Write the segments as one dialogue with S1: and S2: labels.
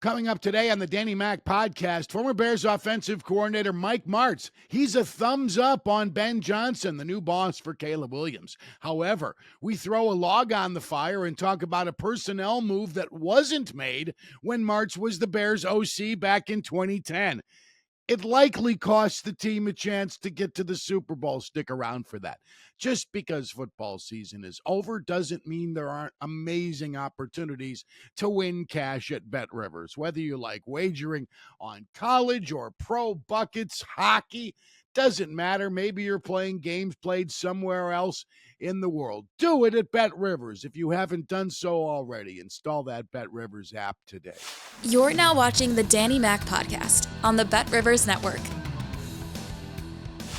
S1: Coming up today on the Danny Mac podcast, former Bears offensive coordinator Mike Martz. He's a thumbs up on Ben Johnson, the new boss for Caleb Williams. However, we throw a log on the fire and talk about a personnel move that wasn't made when Martz was the Bears OC back in 2010. It likely costs the team a chance to get to the Super Bowl. Stick around for that. Just because football season is over doesn't mean there aren't amazing opportunities to win cash at Bet Rivers. Whether you like wagering on college or pro buckets, hockey, doesn't matter. Maybe you're playing games played somewhere else in the world. Do it at Bet Rivers. If you haven't done so already, install that Bet Rivers app today.
S2: You're now watching the Danny Mac podcast on the Bet Rivers Network.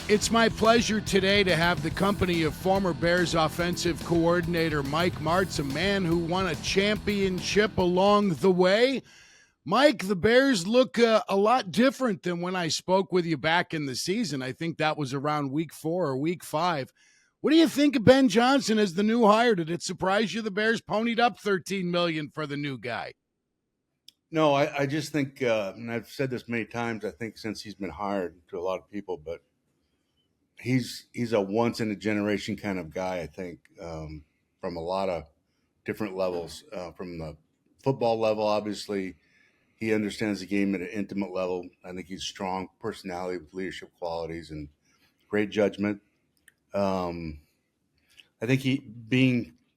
S1: It's my pleasure today to have the company of former Bears offensive coordinator Mike Martz, a man who won a championship along the way. Mike, the Bears look a lot different than when I spoke with you back in the season. I think that was around week 4 or week 5. What do you think of Ben Johnson as the new hire? Did it surprise you the Bears ponied up $13 million for the new guy?
S3: No, I just think, and I've said this many times, I think since he's been hired to a lot of people, but he's a once in a generation kind of guy, I think, from a lot of different levels. From the football level, obviously, he understands the game at an intimate level. I think he's strong personality with leadership qualities and great judgment. I think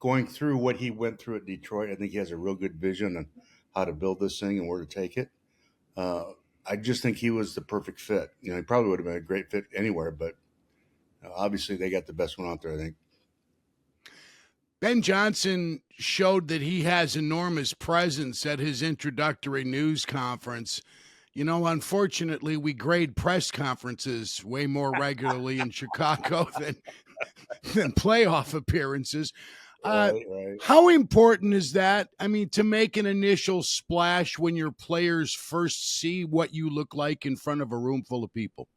S3: going through what he went through at Detroit, I think he has a real good vision on how to build this thing and where to take it. I just think he was the perfect fit. He probably would have been a great fit anywhere, but obviously they got the best one out there, I think.
S1: Ben Johnson showed that he has enormous presence at his introductory news conference. Unfortunately, we grade press conferences way more regularly in Chicago than playoff appearances.
S3: Right.
S1: How important is that? I mean, to make an initial splash when your players first see what you look like in front of a room full of people?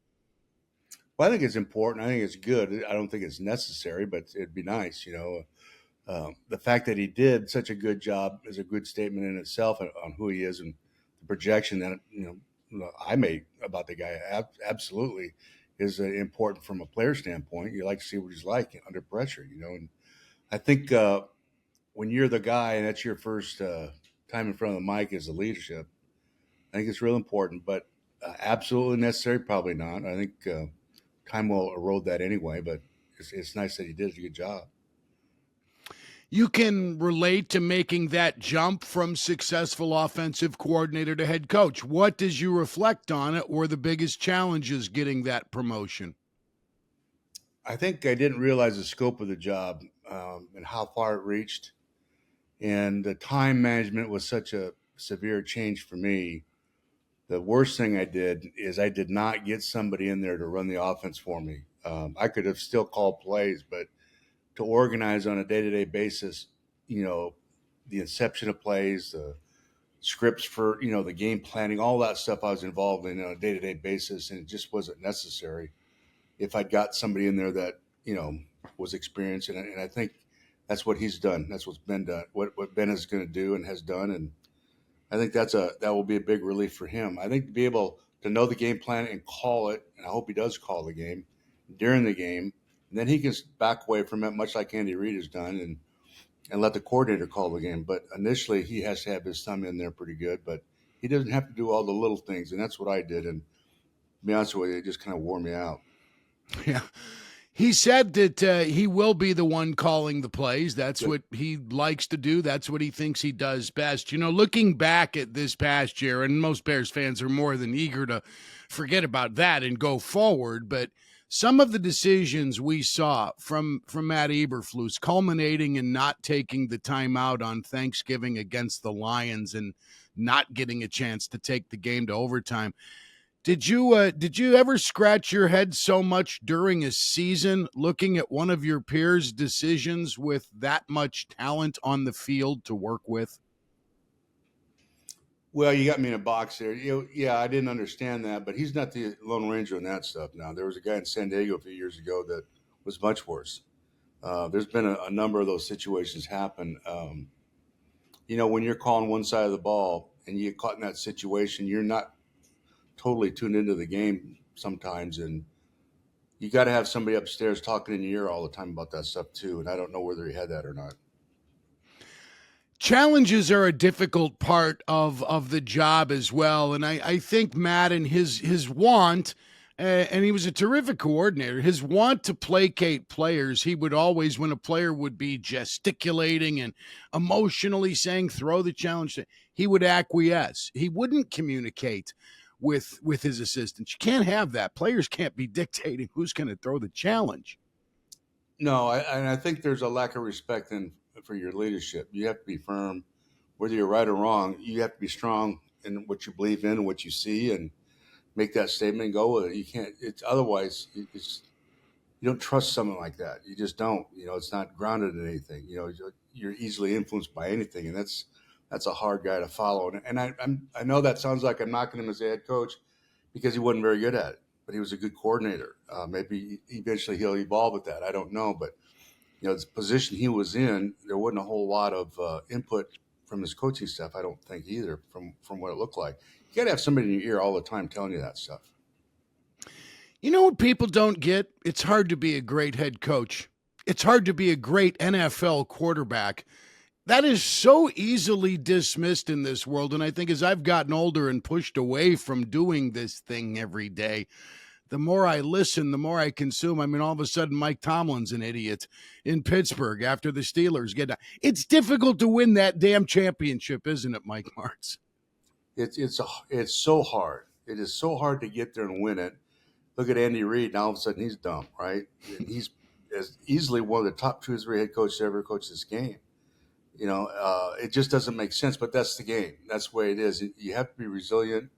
S3: Well, I think it's important. I think it's good. I don't think it's necessary, but it'd be nice, the fact that he did such a good job is a good statement in itself on who he is and the projection that I made about the guy. Absolutely is important from a player standpoint. You like to see what he's like under pressure, And I think when you're the guy and that's your first time in front of the mic as a leadership, I think it's real important. But absolutely necessary, probably not. I think time will erode that anyway. But it's nice that he did a good job.
S1: You can relate to making that jump from successful offensive coordinator to head coach. What does you reflect on it were the biggest challenges getting that promotion?
S3: I think I didn't realize the scope of the job and how far it reached. And the time management was such a severe change for me. The worst thing I did is I did not get somebody in there to run the offense for me. I could have still called plays, but to organize on a day-to-day basis, the inception of plays, the scripts for, the game planning, all that stuff I was involved in on a day-to-day basis, and it just wasn't necessary if I got somebody in there that, was experienced. And I think that's what he's done. That's what's been done, what Ben is going to do and has done. And I think that will be a big relief for him. I think to be able to know the game plan and call it, and I hope he does call the game during the game, and then he can back away from it, much like Andy Reid has done, and let the coordinator call the game. But initially, he has to have his thumb in there pretty good. But he doesn't have to do all the little things, and that's what I did. And to be honest with you, it just kind of wore me out.
S1: Yeah. He said that he will be the one calling the plays. That's what he likes to do. That's what he thinks he does best. Looking back at this past year, and most Bears fans are more than eager to forget about that and go forward, but some of the decisions we saw from Matt Eberflus culminating in not taking the timeout on Thanksgiving against the Lions and not getting a chance to take the game to overtime. Did you ever scratch your head so much during a season looking at one of your peers' decisions with that much talent on the field to work with?
S3: Well, you got me in a box there. Yeah, I didn't understand that, but he's not the Lone Ranger in that stuff now. There was a guy in San Diego a few years ago that was much worse. There's been a number of those situations happen. When you're calling one side of the ball and you get caught in that situation, you're not totally tuned into the game sometimes, and you got to have somebody upstairs talking in your ear all the time about that stuff too. And I don't know whether he had that or not.
S1: Challenges are a difficult part of the job as well, and I think Matt and his want, and he was a terrific coordinator, his want to placate players. He would always, when a player would be gesticulating and emotionally saying throw the challenge, he would acquiesce. He wouldn't communicate with his assistants. You can't have that. Players can't be dictating who's going to throw the challenge.
S3: No, I think there's a lack of respect for your leadership. You have to be firm, whether you're right or wrong. You have to be strong in what you believe in and what you see, and make that statement and go with it. You can't. It's otherwise. You don't trust someone like that. You just don't. It's not grounded in anything. You're easily influenced by anything, and that's a hard guy to follow. And I know that sounds like I'm knocking him as a head coach because he wasn't very good at it, but he was a good coordinator. Maybe eventually he'll evolve with that. I don't know, but the position he was in, there wasn't a whole lot of input from his coaching staff. I don't think either, from what it looked like. You got to have somebody in your ear all the time telling you that stuff.
S1: You know what people don't get? It's hard to be a great head coach. It's hard to be a great NFL quarterback. That is so easily dismissed in this world. And I think as I've gotten older and pushed away from doing this thing every day, the more I listen, the more I consume. I mean, all of a sudden, Mike Tomlin's an idiot in Pittsburgh after the Steelers get down. It's difficult to win that damn championship, isn't it, Mike Martz?
S3: It's so hard. It is so hard to get there and win it. Look at Andy Reid, and all of a sudden he's dumb, right? And he's as easily one of the top 2 or 3 head coaches to ever coach this game. It just doesn't make sense, but that's the game. That's the way it is. You have to be resilient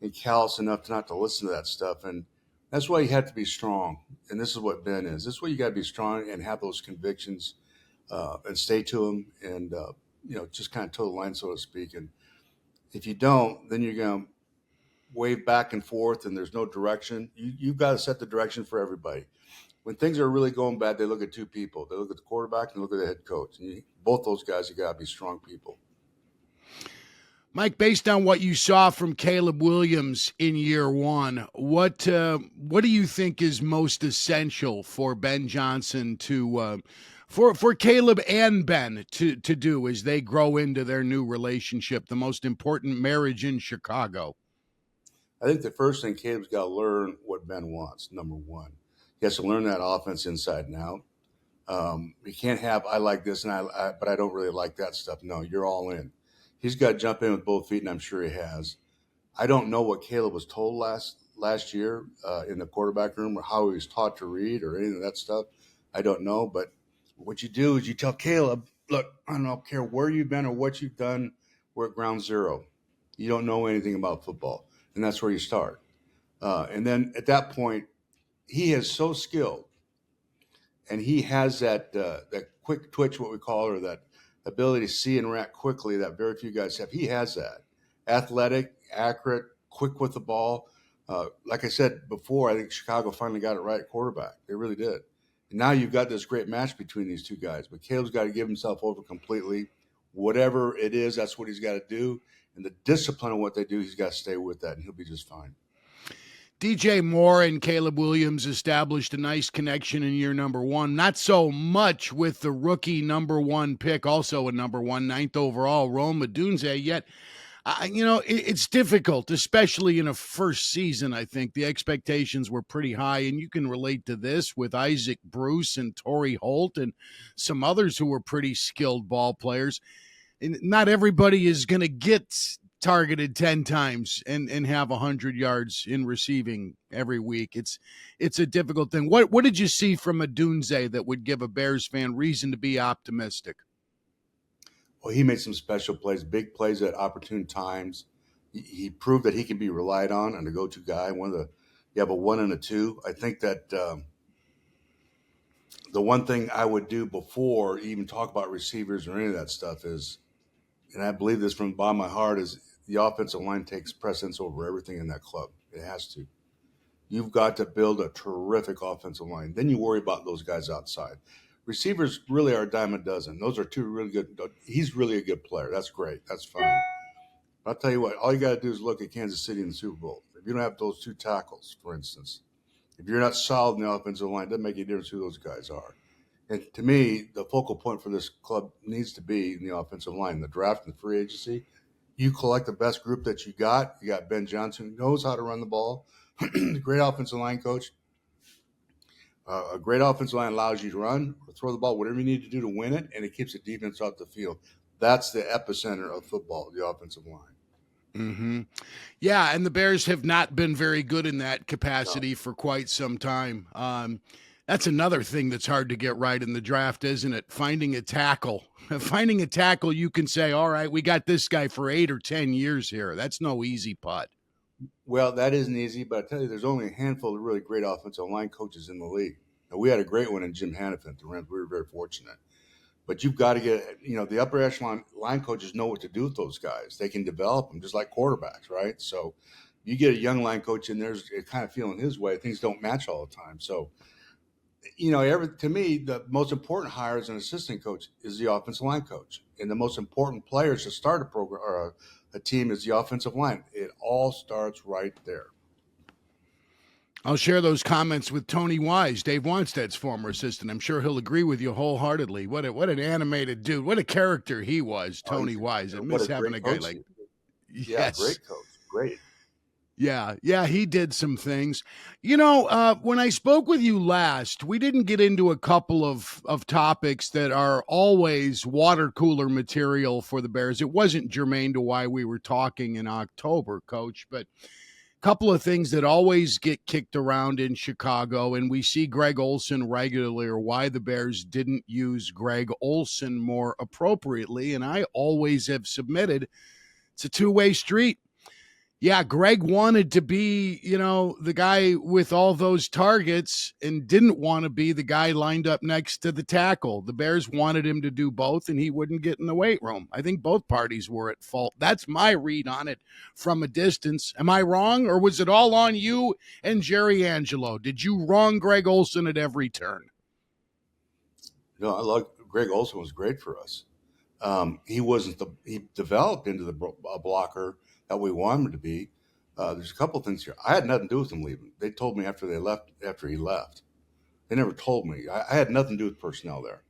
S3: and callous enough to not to listen to that stuff. And that's why you have to be strong. And this is what Ben is. This is why you got to be strong and have those convictions and stay to them and, just kind of toe the line, so to speak. And if you don't, then you're going to wave back and forth and there's no direction. You've got to set the direction for everybody. When things are really going bad, they look at 2 people. They look at the quarterback and look at the head coach. And both those guys, you got to be strong people.
S1: Mike, based on what you saw from Caleb Williams in year 1, what do you think is most essential for Ben Johnson to for Caleb and Ben to do as they grow into their new relationship, the most important marriage in Chicago?
S3: I think the first thing, Caleb's got to learn what Ben wants, number one. He has to learn that offense inside and out. You can't have, I like this, but I don't really like that stuff. No, you're all in. He's got to jump in with both feet, and I'm sure he has. I don't know what Caleb was told last year in the quarterback room or how he was taught to read or any of that stuff. I don't know. But what you do is you tell Caleb, look, I don't care where you've been or what you've done, we're at ground zero. You don't know anything about football. And that's where you start. And then at that point, he is so skilled, and he has that quick twitch, what we call it, or that ability to see and react quickly that very few guys have. He has that. Athletic, accurate, quick with the ball. Like I said before, I think Chicago finally got it right at quarterback. They really did. And now you've got this great match between these 2 guys. But Caleb's got to give himself over completely. Whatever it is, that's what he's got to do. And the discipline of what they do, he's got to stay with that, and he'll be just fine.
S1: DJ Moore and Caleb Williams established a nice connection in year number 1. Not so much with the rookie number 1 pick, also a number 1, 9th overall, Rome Odunze. Yet, it's difficult, especially in a first season. I think the expectations were pretty high, and you can relate to this with Isaac Bruce and Torrey Holt and some others who were pretty skilled ball players. And not everybody is going to get targeted 10 times and have 100 yards in receiving every week. It's a difficult thing. What did you see from Odunze that would give a Bears fan reason to be optimistic?
S3: Well, he made some special plays, big plays at opportune times. He proved that he can be relied on and a go-to guy. You have a 1 and a 2. I think that the one thing I would do before even talk about receivers or any of that stuff is, and I believe this from the bottom of my heart, is the offensive line takes precedence over everything in that club. It has to. You've got to build a terrific offensive line. Then you worry about those guys outside. Receivers really are a dime a dozen. Those are 2 really good. He's really a good player. That's great. That's fine. I'll tell you what, all you got to do is look at Kansas City in the Super Bowl. If you don't have those 2 tackles, for instance, if you're not solid in the offensive line, it doesn't make any difference who those guys are. And to me, the focal point for this club needs to be in the offensive line, the draft and the free agency. You collect the best group that you got. You got Ben Johnson, who knows how to run the ball, great offensive line coach. A great offensive line allows you to run or throw the ball, whatever you need to do to win it, and it keeps the defense off the field. That's the epicenter of football, the offensive line.
S1: Mm-hmm. Yeah, and the Bears have not been very good in that capacity for quite some time. That's another thing that's hard to get right in the draft, isn't it? Finding a tackle. Finding a tackle you can say, all right, we got this guy for 8 or 10 years here. That's no easy putt.
S3: Well, that isn't easy, but I tell you, there's only a handful of really great offensive line coaches in the league. Now, we had a great one in Jim Hannafin at the Rams. We were very fortunate. But you've got to get, the upper echelon line coaches know what to do with those guys. They can develop them just like quarterbacks, right? So you get a young line coach in there, kind of feeling his way. Things don't match all the time. So, to me, the most important hire as an assistant coach is the offensive line coach. And the most important players to start a program or a team is the offensive line. It all starts right there.
S1: I'll share those comments with Tony Wise, Dave Wanstead's former assistant. I'm sure he'll agree with you wholeheartedly. What an animated dude. What a character he was, Tony Wise. I miss having a guy like
S3: yes. Yeah, great coach. Great.
S1: Yeah, he did some things. When I spoke with you last, we didn't get into a couple of topics that are always water cooler material for the Bears. It wasn't germane to why we were talking in October, Coach, but couple of things that always get kicked around in Chicago, and we see Greg Olsen regularly, or why the Bears didn't use Greg Olsen more appropriately. And I always have submitted it's a two-way street. Yeah, Greg wanted to be, the guy with all those targets and didn't want to be the guy lined up next to the tackle. The Bears wanted him to do both, and he wouldn't get in the weight room. I think both parties were at fault. That's my read on it from a distance. Am I wrong, or was it all on you and Jerry Angelo? Did you wrong Greg Olsen at every turn?
S3: No, I love Greg Olsen was great for us. He developed into the blocker that we want him to be. There's a couple of things here. I had nothing to do with him leaving. They told me after he left. They never told me. I had nothing to do with personnel there.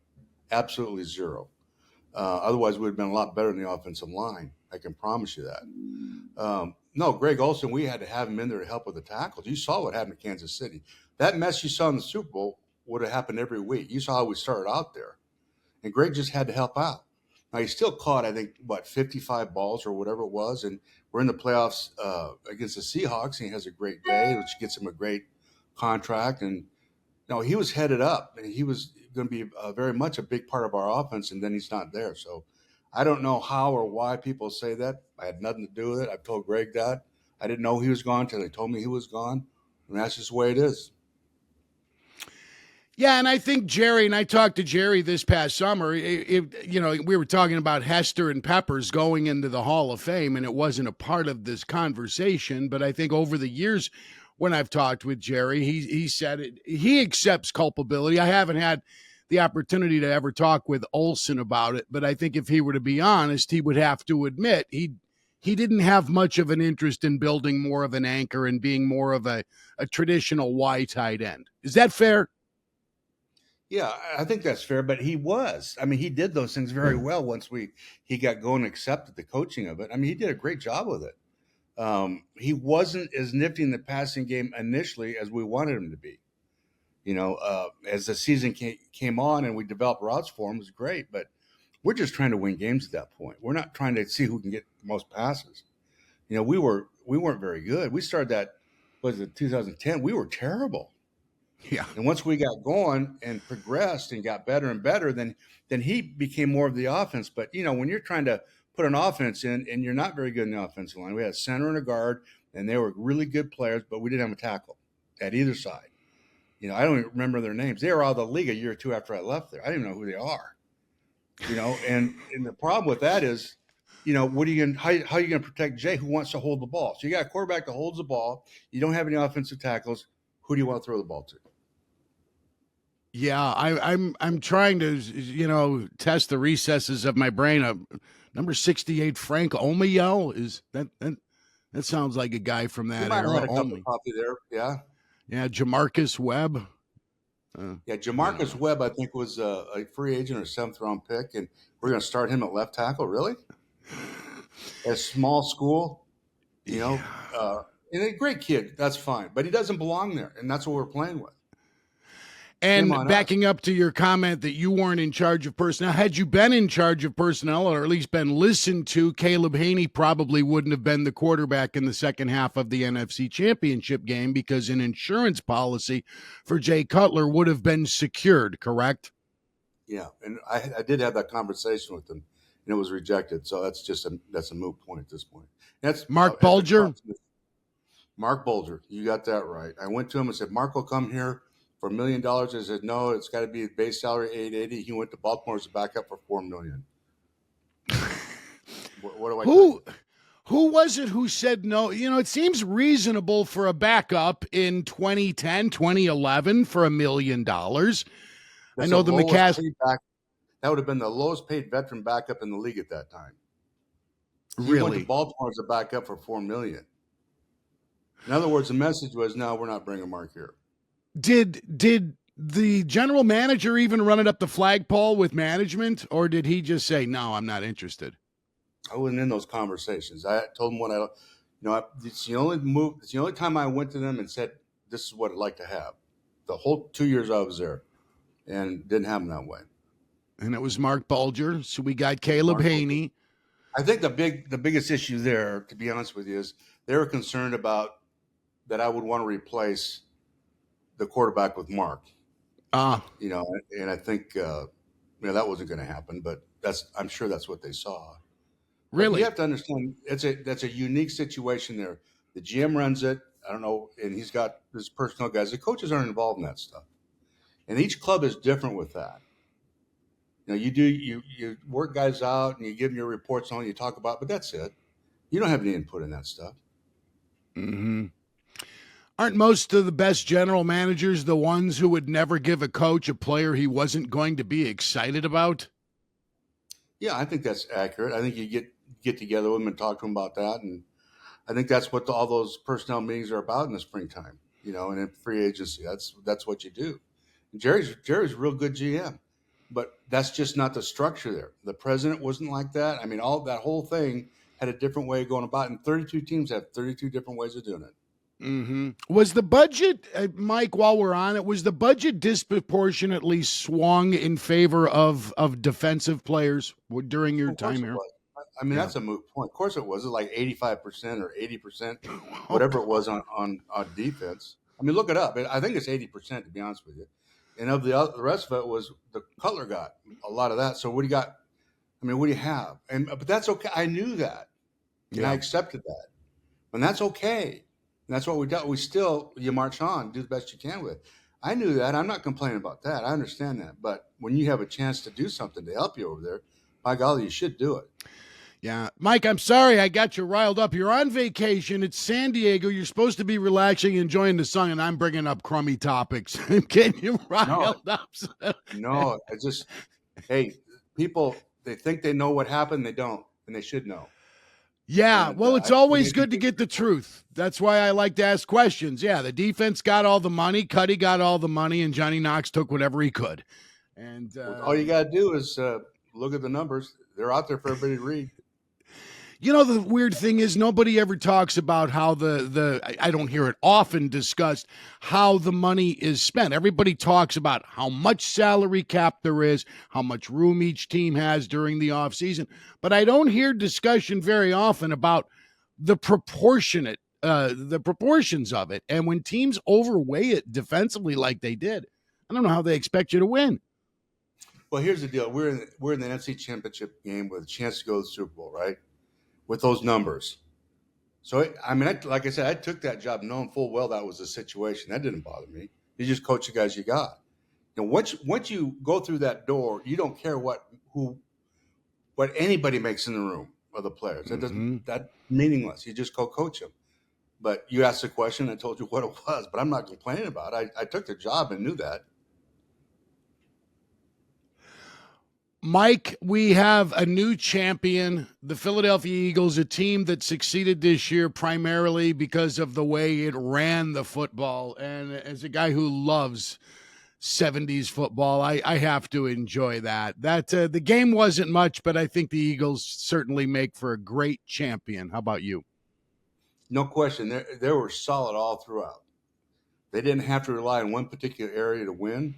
S3: Absolutely zero. Otherwise, we'd have been a lot better in the offensive line. I can promise you that. No, Greg Olsen, we had to have him in there to help with the tackles. You saw what happened to Kansas City. That mess you saw in the Super Bowl would have happened every week. You saw how we started out there. And Greg just had to help out. Now, he still caught, I think, 55 balls or whatever it was. And we're in the playoffs against the Seahawks. And he has a great day, which gets him a great contract. And, he was headed up. And he was going to be very much a big part of our offense. And then he's not there. So I don't know how or why people say that. I had nothing to do with it. I've told Greg that. I didn't know he was gone until they told me he was gone. And that's just the way it is.
S1: Yeah, and I think Jerry, and I talked to Jerry this past summer, we were talking about Hester and Peppers going into the Hall of Fame, and it wasn't a part of this conversation, but I think over the years when I've talked with Jerry, he said it, he accepts culpability. I haven't had the opportunity to ever talk with Olsen about it, but I think if he were to be honest, he would have to admit he didn't have much of an interest in building more of an anchor and being more of a traditional Y tight end. Is that fair?
S3: Yeah, I think that's fair, but he was. I mean, he did those things very well once he got going and accepted the coaching of it. I mean, he did a great job with it. He wasn't as nifty in the passing game initially as we wanted him to be. As the season came on and we developed routes for him, it was great, but we're just trying to win games at that point. We're not trying to see who can get the most passes. We weren't very good. We started that, was it 2010? We were terrible.
S1: Yeah.
S3: And once we got going and progressed and got better and better, then he became more of the offense. But, when you're trying to put an offense in and you're not very good in the offensive line, we had a center and a guard, and they were really good players, but we didn't have a tackle at either side. I don't even remember their names. They were out of the league a year or two after I left there. I didn't even know who they are. And the problem with that is, what are you going? How are you going to protect Jay, who wants to hold the ball? So you got a quarterback that holds the ball. You don't have any offensive tackles. Who do you want to throw the ball to?
S1: Yeah, I'm trying to test the recesses of my brain. Number 68, Frank Omiel, is that sounds like a guy from
S3: He
S1: that
S3: might have
S1: era.
S3: had a cup of
S1: Only,
S3: coffee there. Yeah.
S1: yeah, Jamarcus Webb.
S3: Yeah,
S1: I don't
S3: Jamarcus
S1: know.
S3: Webb, I think, was a free agent or seventh round pick, and we're going to start him at left tackle. Really? At a small school, you
S1: Yeah.
S3: know, and a great kid. That's fine, but he doesn't belong there, and that's what we're playing with. Shame
S1: And
S3: on us.
S1: backing up to your comment that you weren't in charge of personnel, had you been in charge of personnel or at least been listened to, Caleb Haney probably wouldn't have been the quarterback in the second half of the NFC Championship game because an insurance policy for Jay Cutler would have been secured, correct?
S3: Yeah, and I did have that conversation with him, and it was rejected. So that's a moot point at this point. That's
S1: Mark
S3: at the
S1: Bulger?
S3: crux of it. Mark Bulger, you got that right. I went to him and said, Mark will come here for $1 million. I said, no, it's got to be base salary 880. He went to Baltimore as a backup for $4 million. What do I tell you?
S1: Who was it who said no? It seems reasonable for a backup in 2010, 2011 for $1 million. I
S3: That's the
S1: know the
S3: lowest
S1: McCass.
S3: paid back. That would have been the lowest paid veteran backup in the league at that time. He went to
S1: Really?
S3: Baltimore as a backup for $4 million. In other words, the message was, no, we're not bringing Mark here.
S1: Did the general manager even run it up the flagpole with management, or did he just say, no, I'm not interested?
S3: I wasn't in those conversations. I told him it's the only time I went to them and said, this is what I'd like to have. The whole 2 years I was there, and didn't have them that way.
S1: And it was Mark Bulger. So we got Caleb
S3: Mark
S1: Haney.
S3: I think the biggest issue there, to be honest with you, is they were concerned about that I would want to replace the quarterback with Mark. And I think that wasn't going to happen. But I'm sure that's what they saw. But
S1: Really?
S3: you have to understand, that's a unique situation there. The GM runs it. I don't know, and he's got his personnel guys. The coaches aren't involved in that stuff, and each club is different with that. You work guys out and you give them your reports on, you talk about, but that's it. You don't have any input in that stuff.
S1: Mm-hmm. Aren't most of the best general managers the ones who would never give a coach a player he wasn't going to be excited about?
S3: Yeah, I think that's accurate. I think you get together with them and talk to them about that, and I think that's what all those personnel meetings are about in the springtime. And in free agency, that's what you do. Jerry's a real good GM, but that's just not the structure there. The president wasn't like that. I mean, all that whole thing had a different way of going about it, and 32 teams have 32 different ways of doing it.
S1: Mm-hmm. Was the budget, Mike, while we're on it, was the budget disproportionately swung in favor of defensive players during your time here?
S3: I mean, that's a moot point. Of course it was. It was like 85% or 80%, whatever it was on defense. I mean, look it up. I think it's 80%, to be honest with you. And of the rest of it was the Cutler got a lot of that. So what do you got? I mean, what do you have? But that's okay. I knew that, and I accepted that, and that's okay. And that's what we got. You march on, do the best you can with. I knew that. I'm not complaining about that. I understand that. But when you have a chance to do something to help you over there, by golly, you should do it.
S1: Yeah. Mike, I'm sorry I got you riled up. You're on vacation. It's San Diego. You're supposed to be relaxing, enjoying the sun, and I'm bringing up crummy topics. I'm getting you riled up.
S3: No, hey, people, they think they know what happened. They don't, and they should know.
S1: Yeah, well, it's always good to get the truth. That's why I like to ask questions. Yeah, the defense got all the money, Cuddy got all the money, and Johnny Knox took whatever he could. And
S3: all you got to do is look at the numbers. They're out there for everybody to read.
S1: The weird thing is nobody ever talks about how I don't hear it often discussed, how the money is spent. Everybody talks about how much salary cap there is, how much room each team has during the offseason. But I don't hear discussion very often about the proportions of it. And when teams overweigh it defensively like they did, I don't know how they expect you to win.
S3: Well, here's the deal. We're in the NFC Championship game with a chance to go to the Super Bowl, right? With those numbers. So, like I said, I took that job knowing full well that was the situation. That didn't bother me. You just coach the guys you got. Once you go through that door, you don't care what anybody makes in the room of the players. That's meaningless. You just go coach them. But you asked the question, I told you what it was. But I'm not complaining about it. I took the job and knew that.
S1: Mike, we have a new champion, the Philadelphia Eagles, a team that succeeded this year primarily because of the way it ran the football. And as a guy who loves 70s football, I have to enjoy that. The game wasn't much, but I think the Eagles certainly make for a great champion. How about you?
S3: No question. They were solid all throughout. They didn't have to rely on one particular area to win.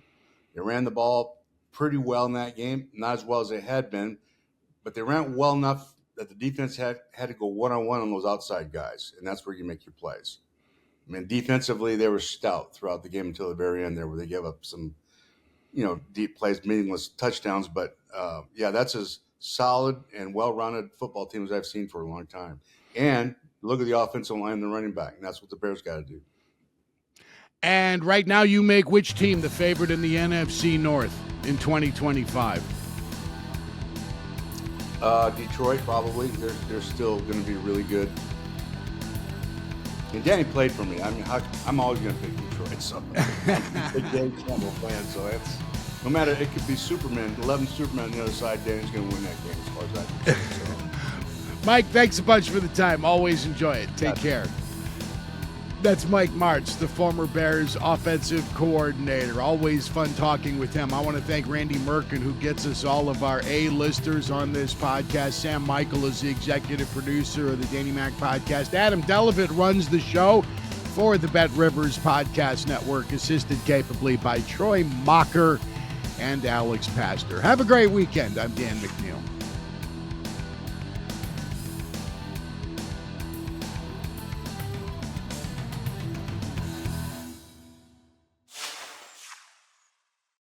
S3: They ran the ball pretty well in that game, not as well as they had been, but they ran well enough that the defense had to go one-on-one on those outside guys, and that's where you make your plays. I mean, defensively, they were stout throughout the game until the very end there, where they gave up some, deep plays, meaningless touchdowns. But, that's as solid and well-rounded football team as I've seen for a long time. And look at the offensive line and the running back, and that's what the Bears got to do.
S1: And right now you make which team the favorite in the NFC North in 2025?
S3: Detroit, probably. They're still going to be really good. And Danny played for me. I mean, I'm always going to pick Detroit. So I'm a big Danny Campbell fan. So it's no matter. It could be Superman, 11 Superman on the other side. Danny's going to win that game as far as I'm concerned. So.
S1: Mike, thanks a bunch for the time. Always enjoy it. Take care. That's Mike Martz, the former Bears offensive coordinator. Always fun talking with him. I want to thank Randy Merkin, who gets us all of our A-listers on this podcast. Sam Michael is the executive producer of the Danny Mac podcast. Adam Delavitt runs the show for the Bet Rivers Podcast Network, assisted capably by Troy Mocker and Alex Pastor. Have a great weekend. I'm Dan McNeil.